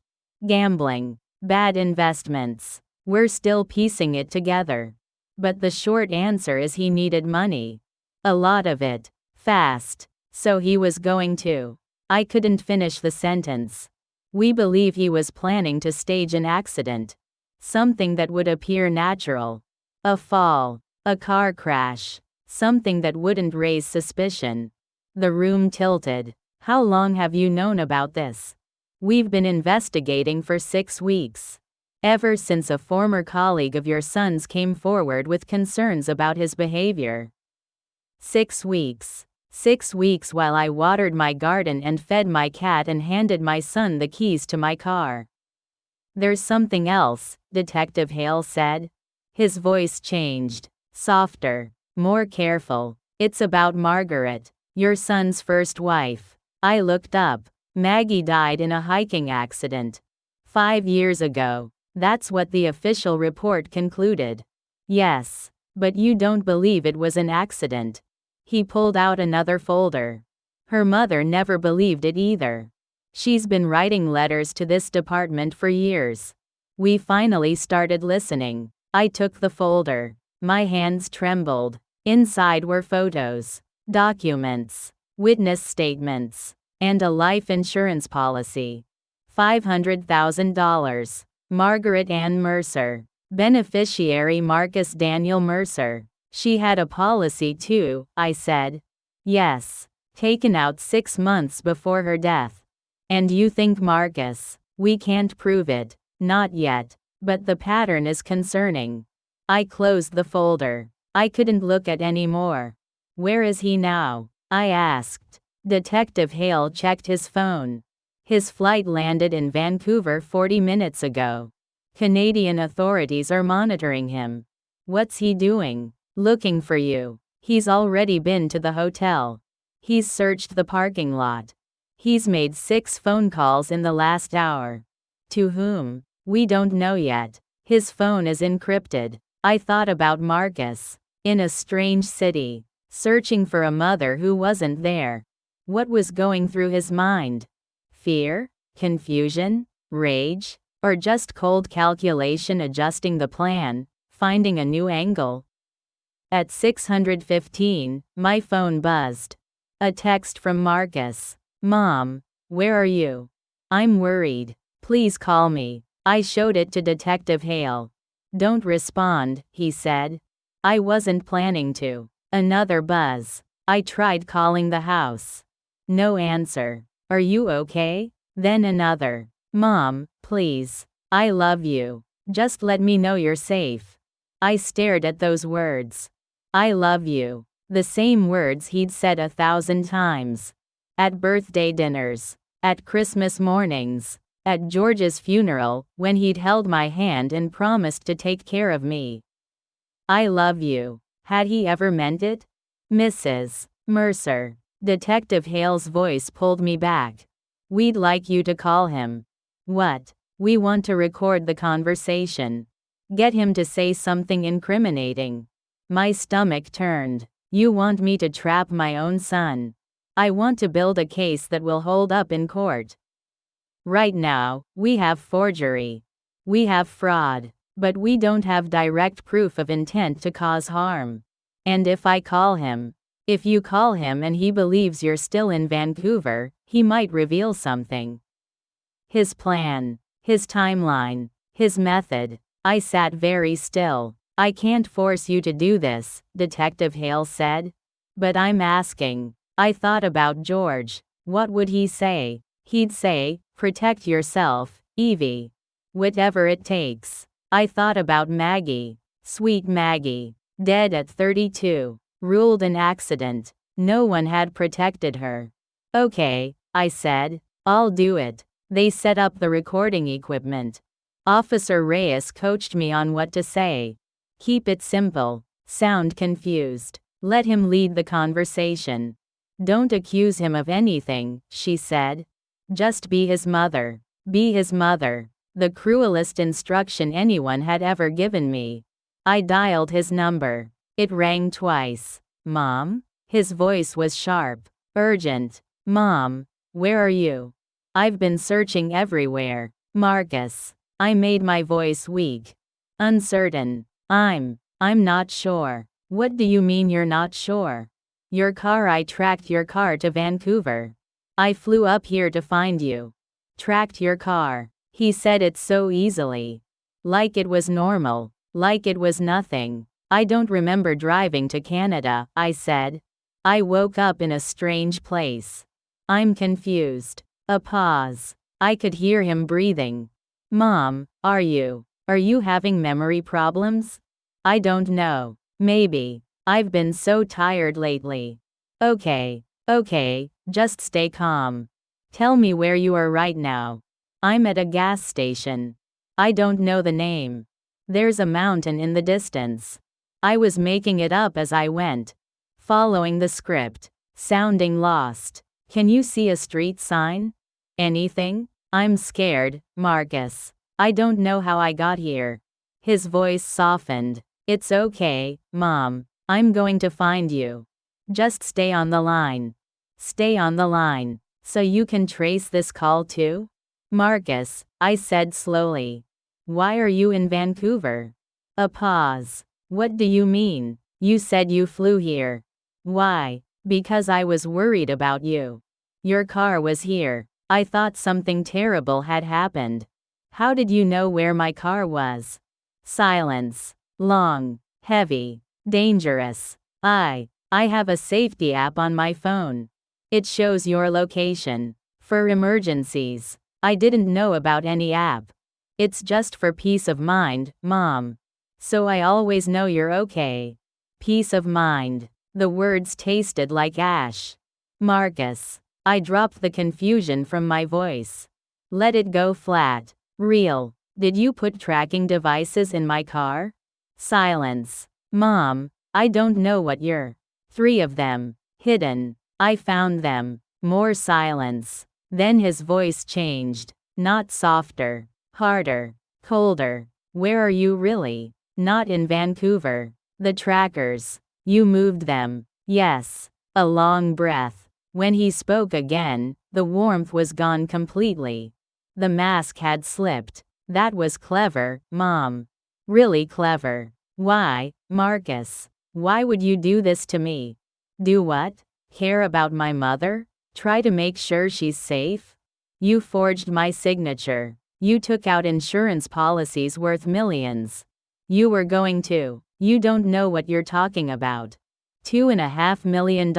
Gambling. Bad investments. We're still piecing it together. But the short answer is he needed money. A lot of it. Fast. So he was going to. I couldn't finish the sentence. We believe he was planning to stage an accident. Something that would appear natural. A fall. A car crash. Something that wouldn't raise suspicion. The room tilted. How long have you known about this? We've been investigating for 6 weeks. Ever since a former colleague of your son's came forward with concerns about his behavior. 6 weeks. 6 weeks while I watered my garden and fed my cat and handed my son the keys to my car. There's something else, Detective Hale said. His voice changed. Softer. More careful. It's about Margaret, your son's first wife. I looked up. Maggie died in a hiking accident. 5 years ago. That's what the official report concluded. Yes. But you don't believe it was an accident. He pulled out another folder. Her mother never believed it either. She's been writing letters to this department for years. We finally started listening. I took the folder. My hands trembled. Inside were photos, documents, witness statements, and a life insurance policy. $500,000. Margaret Ann Mercer. Beneficiary Marcus Daniel Mercer. She had a policy too, I said. Yes. Taken out 6 months before her death. And you think Marcus? We can't prove it. Not yet. But the pattern is concerning. I closed the folder. I couldn't look at any more. Where is he now? I asked. Detective Hale checked his phone. His flight landed in Vancouver 40 minutes ago. Canadian authorities are monitoring him. What's he doing? Looking for you. He's already been to the hotel. He's searched the parking lot. He's made 6 phone calls in the last hour. To whom? We don't know yet. His phone is encrypted. I thought about Marcus. In a strange city. Searching for a mother who wasn't there. What was going through his mind? Fear? Confusion? Rage? Or just cold calculation, adjusting the plan, finding a new angle? At 6:15, my phone buzzed. A text from Marcus. Mom, where are you? I'm worried. Please call me. I showed it to Detective Hale. Don't respond, he said. I wasn't planning to. Another buzz. I tried calling the house. No answer. Are you okay? Then another. Mom, please. I love you. Just let me know you're safe. I stared at those words. I love you. The same words he'd said 1,000 times. At birthday dinners. At Christmas mornings. At George's funeral, when he'd held my hand and promised to take care of me. I love you. Had he ever meant it? Mrs. Mercer. Detective Hale's voice pulled me back. We'd like you to call him. What? We want to record the conversation. Get him to say something incriminating. My stomach turned. You want me to trap my own son? I want to build a case that will hold up in court. Right now, we have forgery. We have fraud. But we don't have direct proof of intent to cause harm. And if I call him, if you call him and he believes you're still in Vancouver, he might reveal something. His plan. His timeline. His method. I sat very still. I can't force you to do this, Detective Hale said. But I'm asking. I thought about George. What would he say? He'd say, protect yourself, Evie. Whatever it takes. I thought about Maggie. Sweet Maggie. Dead at 32. Ruled an accident. No one had protected her. Okay, I said. I'll do it. They set up the recording equipment. Officer Reyes coached me on what to say. Keep it simple. Sound confused. Let him lead the conversation. Don't accuse him of anything, she said. Just be his mother. Be his mother. The cruelest instruction anyone had ever given me. I dialed his number. It rang twice. Mom? His voice was sharp. Urgent. Mom, where are you? I've been searching everywhere. Marcus. I made my voice weak. Uncertain. I'm not sure. What do you mean you're not sure? I tracked your car to Vancouver. I flew up here to find you. Tracked your car. He said it so easily. Like it was normal. Like it was nothing. I don't remember driving to Canada, I said. I woke up in a strange place. I'm confused. A pause. I could hear him breathing. Mom, are you having memory problems? I don't know. Maybe. I've been so tired lately. Okay, just stay calm. Tell me where you are right now. I'm at a gas station. I don't know the name. There's a mountain in the distance. I was making it up as I went. Following the script. Sounding lost. Can you see a street sign? Anything? I'm scared, Marcus. I don't know how I got here. His voice softened. It's okay, Mom. I'm going to find you. Just stay on the line. Stay on the line. So you can trace this call too? Marcus, I said slowly. Why are you in Vancouver? A pause. What do you mean? You said you flew here. Why? Because I was worried about you. Your car was here. I thought something terrible had happened. How did you know where my car was? Silence. Long. Heavy. Dangerous. I have a safety app on my phone. It shows your location. For emergencies. I didn't know about any app. It's just for peace of mind, Mom. So I always know you're okay. Peace of mind. The words tasted like ash. Marcus. I dropped the confusion from my voice. Let it go flat. Real. Did you put tracking devices in my car? Silence. Mom, I don't know what you're. 3 of them. Hidden. I found them. More silence. Then his voice changed. Not softer. Harder. Colder. Where are you really? Not in Vancouver. The trackers. You moved them. Yes. A long breath. When he spoke again, the warmth was gone completely. The mask had slipped. That was clever, Mom. Really clever. Why, Marcus? Why would you do this to me? Do what? Care about my mother? Try to make sure she's safe? You forged my signature. You took out insurance policies worth millions. You were going to. You don't know what you're talking about. $2.5 million,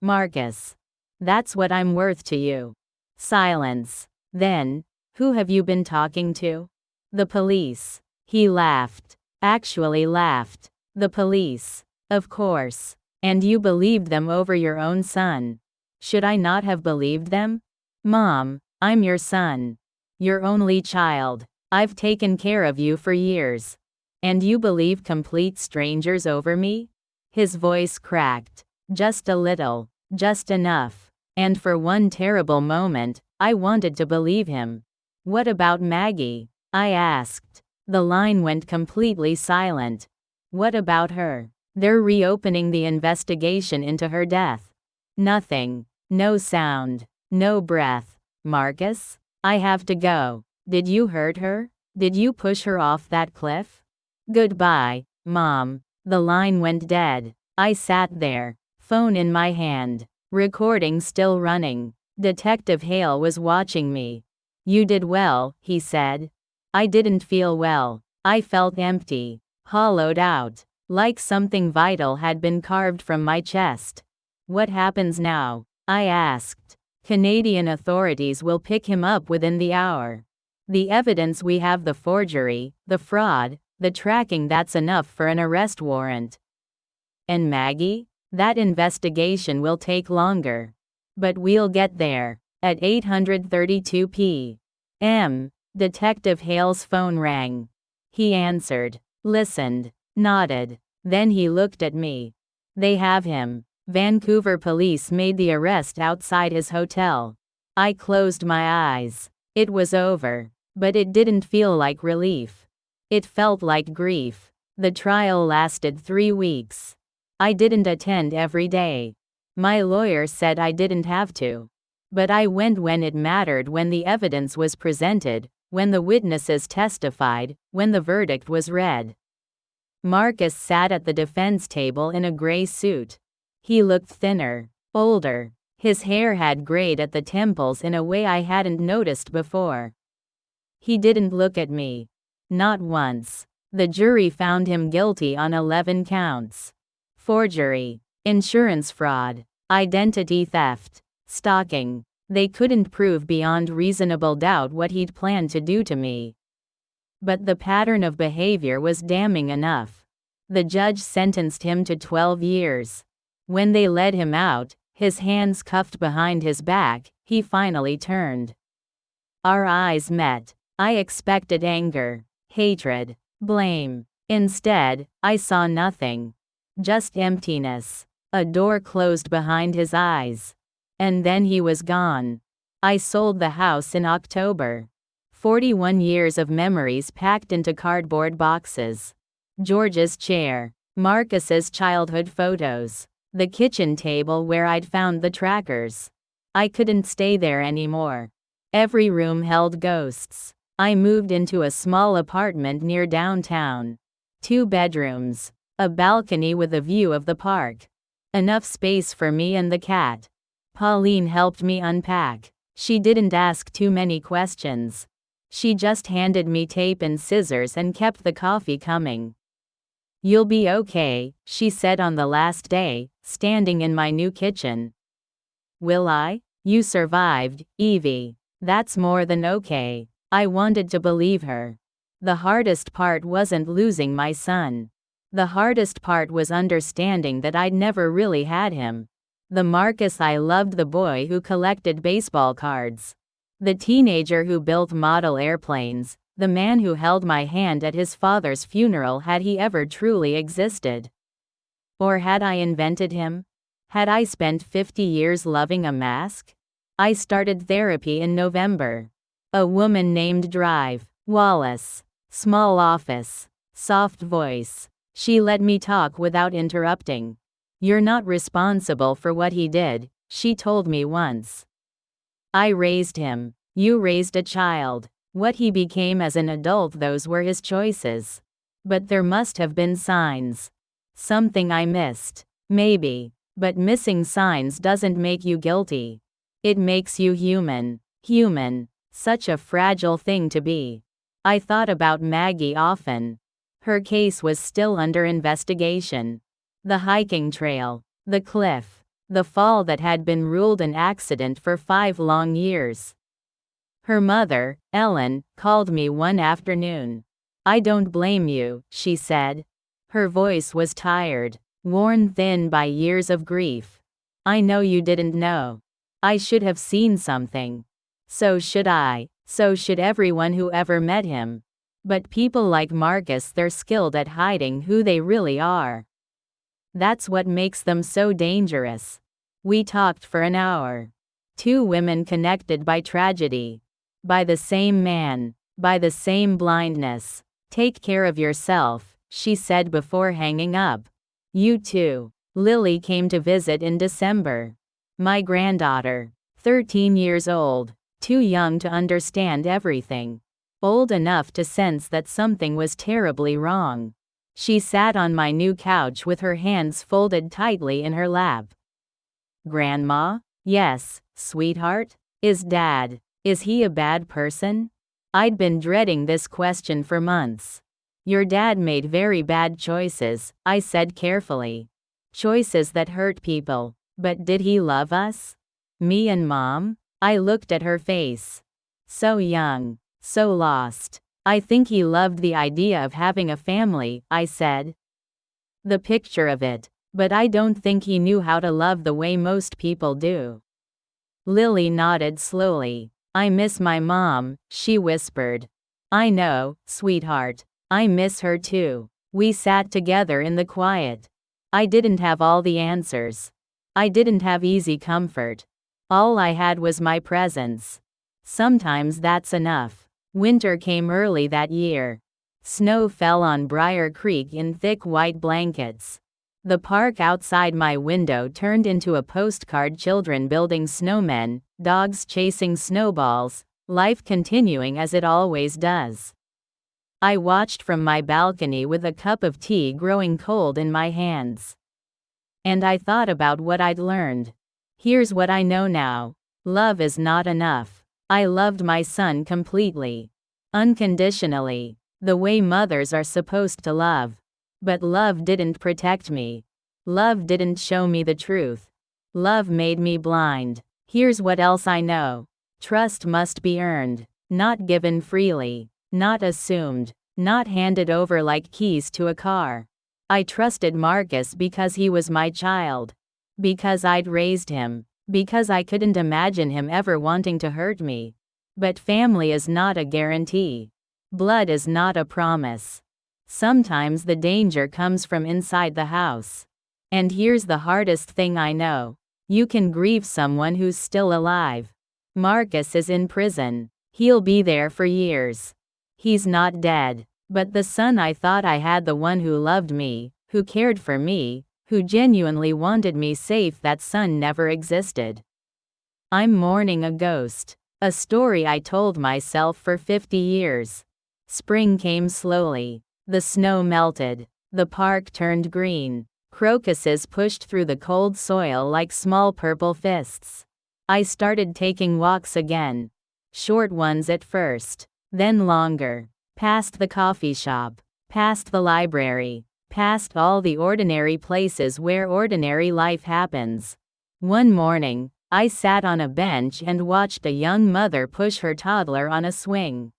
Marcus. That's what I'm worth to you. Silence. Then, who have you been talking to? The police. He laughed. Actually laughed. The police. Of course. And you believed them over your own son. Should I not have believed them? Mom, I'm your son. Your only child. I've taken care of you for years. And you believe complete strangers over me? His voice cracked. Just a little. Just enough. And for one terrible moment, I wanted to believe him. What about Maggie? I asked. The line went completely silent. What about her? They're reopening the investigation into her death. Nothing. No sound. No breath. Marcus? I have to go. Did you hurt her? Did you push her off that cliff? Goodbye, Mom. The line went dead. I sat there, phone in my hand, recording still running. Detective Hale was watching me. You did well, he said. I didn't feel well. I felt empty, hollowed out, like something vital had been carved from my chest. What happens now? I asked. Canadian authorities will pick him up within the hour. The evidence we have, the forgery, the fraud, the tracking, that's enough for an arrest warrant. And Maggie? That investigation will take longer. But we'll get there. At 8:32 p.m., Detective Hale's phone rang. He answered, listened, nodded. Then he looked at me. They have him. Vancouver police made the arrest outside his hotel. I closed my eyes. It was over. But it didn't feel like relief. It felt like grief. The trial lasted 3 weeks. I didn't attend every day. My lawyer said I didn't have to. But I went when it mattered, when the evidence was presented, when the witnesses testified, when the verdict was read. Marcus sat at the defense table in a gray suit. He looked thinner, older. His hair had grayed at the temples in a way I hadn't noticed before. He didn't look at me. Not once. The jury found him guilty on 11 counts. Forgery, insurance fraud, identity theft, stalking. They couldn't prove beyond reasonable doubt what he'd planned to do to me. But the pattern of behavior was damning enough. The judge sentenced him to 12 years. When they led him out, his hands cuffed behind his back, he finally turned. Our eyes met. I expected anger, hatred, blame. Instead, I saw nothing. Just emptiness. A door closed behind his eyes. And then he was gone. I sold the house in October. 41 years of memories packed into cardboard boxes. George's chair. Marcus's childhood photos. The kitchen table where I'd found the trackers. I couldn't stay there anymore. Every room held ghosts. I moved into a small apartment near downtown. 2 bedrooms. A balcony with a view of the park. Enough space for me and the cat. Pauline helped me unpack. She didn't ask too many questions. She just handed me tape and scissors and kept the coffee coming. "You'll be okay," she said on the last day, standing in my new kitchen. "Will I? You survived, Evie. That's more than okay." I wanted to believe her. The hardest part wasn't losing my son. The hardest part was understanding that I'd never really had him. The Marcus I loved, the boy who collected baseball cards. The teenager who built model airplanes. The man who held my hand at his father's funeral, had he ever truly existed? Or had I invented him? Had I spent 50 years loving a mask? I started therapy in November. A woman named Drive Wallace. Small office. Soft voice. She let me talk without interrupting. "You're not responsible for what he did," she told me once. "I raised him. You raised a child. What he became as an adult, those were his choices. But there must have been signs. Something I missed. Maybe. But missing signs doesn't make you guilty. It makes you human. Human. Such a fragile thing to be." I thought about Maggie often. Her case was still under investigation. The hiking trail. The cliff. The fall that had been ruled an accident for 5 long years. Her mother, Ellen, called me one afternoon. "I don't blame you," she said. Her voice was tired, worn thin by years of grief. "I know you didn't know. I should have seen something. So should I. So should everyone who ever met him. But people like Marcus, they're skilled at hiding who they really are. That's what makes them so dangerous." We talked for an hour. 2 women connected by tragedy. By the same man. By the same blindness. "Take care of yourself," she said before hanging up. "You too." Lily came to visit in December. My granddaughter. 13 years old. Too young to understand everything. Old enough to sense that something was terribly wrong. She sat on my new couch with her hands folded tightly in her lap. "Grandma?" "Yes, sweetheart? Is he a bad person?" I'd been dreading this question for months. "Your dad made very bad choices," I said carefully. "Choices that hurt people. But did he love us? Me and Mom?" I looked at her face. So young. So lost. "I think he loved the idea of having a family," I said. "The picture of it. But I don't think he knew how to love the way most people do." Lily nodded slowly. "I miss my mom," she whispered. "I know, sweetheart. I miss her too." We sat together in the quiet. I didn't have all the answers. I didn't have easy comfort. All I had was my presence. Sometimes that's enough. Winter came early that year. Snow fell on Briar Creek in thick white blankets. The park outside my window turned into a postcard, children building snowmen, dogs chasing snowballs, life continuing as it always does. I watched from my balcony with a cup of tea growing cold in my hands. And I thought about what I'd learned. Here's what I know now. Love is not enough. I loved my son completely. Unconditionally. The way mothers are supposed to love. But love didn't protect me. Love didn't show me the truth. Love made me blind. Here's what else I know. Trust must be earned. Not given freely. Not assumed. Not handed over like keys to a car. I trusted Marcus because he was my child. Because I'd raised him. Because I couldn't imagine him ever wanting to hurt me. But family is not a guarantee. Blood is not a promise. Sometimes the danger comes from inside the house. And here's the hardest thing I know. You can grieve someone who's still alive. Marcus is in prison. He'll be there for years. He's not dead. But the son I thought I had, the one who loved me, who cared for me, who genuinely wanted me safe, that son never existed. I'm mourning a ghost. A story I told myself for 50 years. Spring came slowly. The snow melted. The park turned green. Crocuses pushed through the cold soil like small purple fists. I started taking walks again. Short ones at first, then longer. Past the coffee shop, past the library, past all the ordinary places where ordinary life happens. One morning, I sat on a bench and watched a young mother push her toddler on a swing.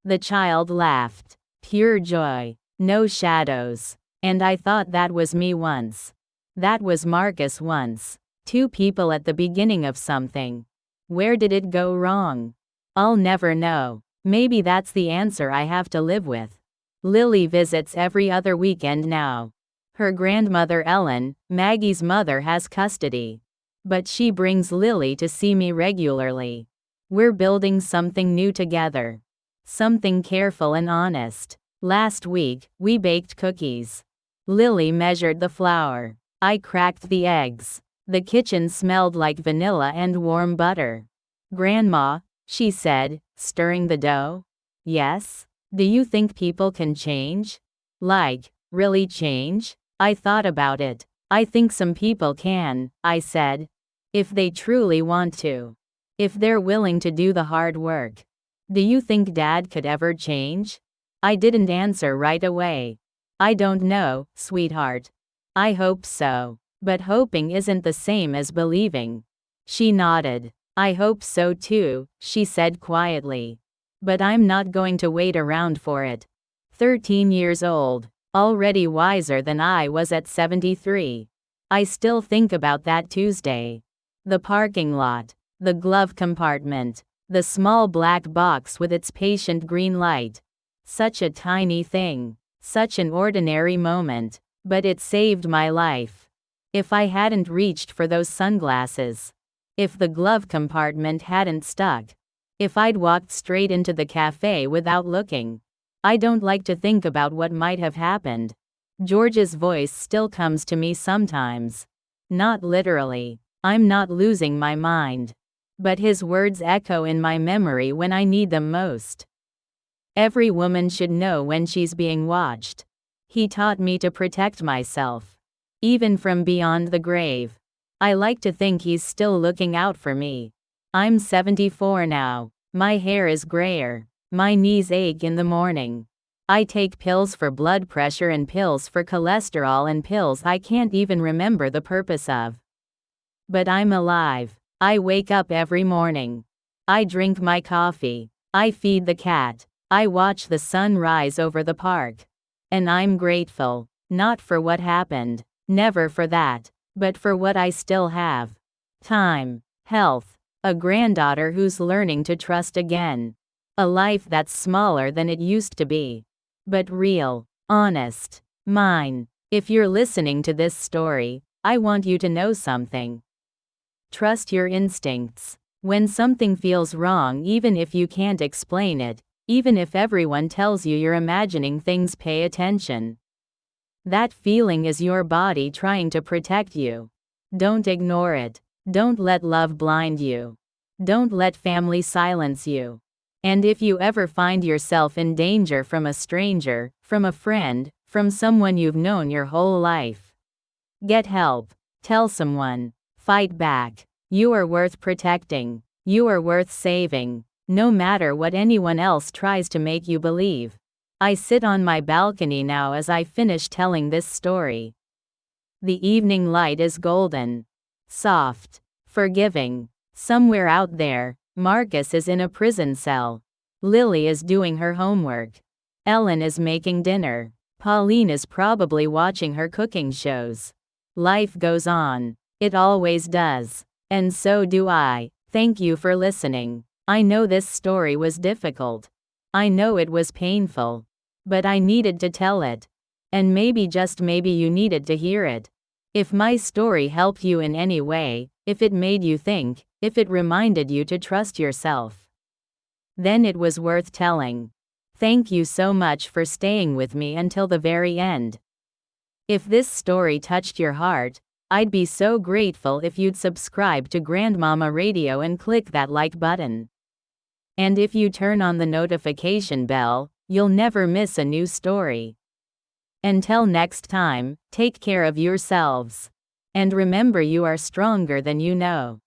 The child laughed. Pure joy. No shadows. And I thought that was me once. That was Marcus once. Two people at the beginning of something. Where did it go wrong? I'll never know. Maybe that's the answer I have to live with. Lily visits every other weekend now. Her grandmother Ellen, Maggie's mother, has custody. But she brings Lily to see me regularly. We're building something new together. Something careful and honest. Last week, we baked cookies. Lily measured the flour. I cracked the eggs. The kitchen smelled like vanilla and warm butter. "Grandma," she said, stirring the dough. "Yes? Do you think people can change? Like, really change?" I thought about it. "I think some people can," I said. "If they truly want to. If they're willing to do the hard work." "Do you think Dad could ever change?" I didn't answer right away. "I don't know, sweetheart. I hope so. But hoping isn't the same as believing." She nodded. "I hope so too," she said quietly. "But I'm not going to wait around for it." 13 years old. Already wiser than I was at 73. I still think about that Tuesday. The parking lot. The glove compartment. The small black box with its patient green light. Such a tiny thing. Such an ordinary moment. But it saved my life. If I hadn't reached for those sunglasses. If the glove compartment hadn't stuck. If I'd walked straight into the cafe without looking. I don't like to think about what might have happened. George's voice still comes to me sometimes. Not literally. I'm not losing my mind. But his words echo in my memory when I need them most. Every woman should know when she's being watched. He taught me to protect myself. Even from beyond the grave. I like to think he's still looking out for me. I'm 74 now. My hair is grayer. My knees ache in the morning. I take pills for blood pressure and pills for cholesterol and pills I can't even remember the purpose of. But I'm alive. I wake up every morning. I drink my coffee. I feed the cat. I watch the sun rise over the park. And I'm grateful. Not for what happened. Never for that. But for what I still have. Time. Health. A granddaughter who's learning to trust again. A life that's smaller than it used to be. But real. Honest. Mine. If you're listening to this story, I want you to know something. Trust your instincts. When something feels wrong, even if you can't explain it, even if everyone tells you you're imagining things, pay attention. That feeling is your body trying to protect you. Don't ignore it. Don't let love blind you. Don't let family silence you. And if you ever find yourself in danger from a stranger, from a friend, from someone you've known your whole life, get help. Tell someone. Fight back. You are worth protecting. You are worth saving. No matter what anyone else tries to make you believe. I sit on my balcony now as I finish telling this story. The evening light is golden. Soft. Forgiving. Somewhere out there, Marcus is in a prison cell. Lily is doing her homework. Ellen is making dinner. Pauline is probably watching her cooking shows. Life goes on. It always does. And so do I. Thank you for listening. I know this story was difficult. I know it was painful. But I needed to tell it. And maybe, just maybe, you needed to hear it. If my story helped you in any way, if it made you think, if it reminded you to trust yourself, then it was worth telling. Thank you so much for staying with me until the very end. If this story touched your heart, I'd be so grateful if you'd subscribe to Grandmama Radio and click that like button. And if you turn on the notification bell, you'll never miss a new story. Until next time, take care of yourselves. And remember, you are stronger than you know.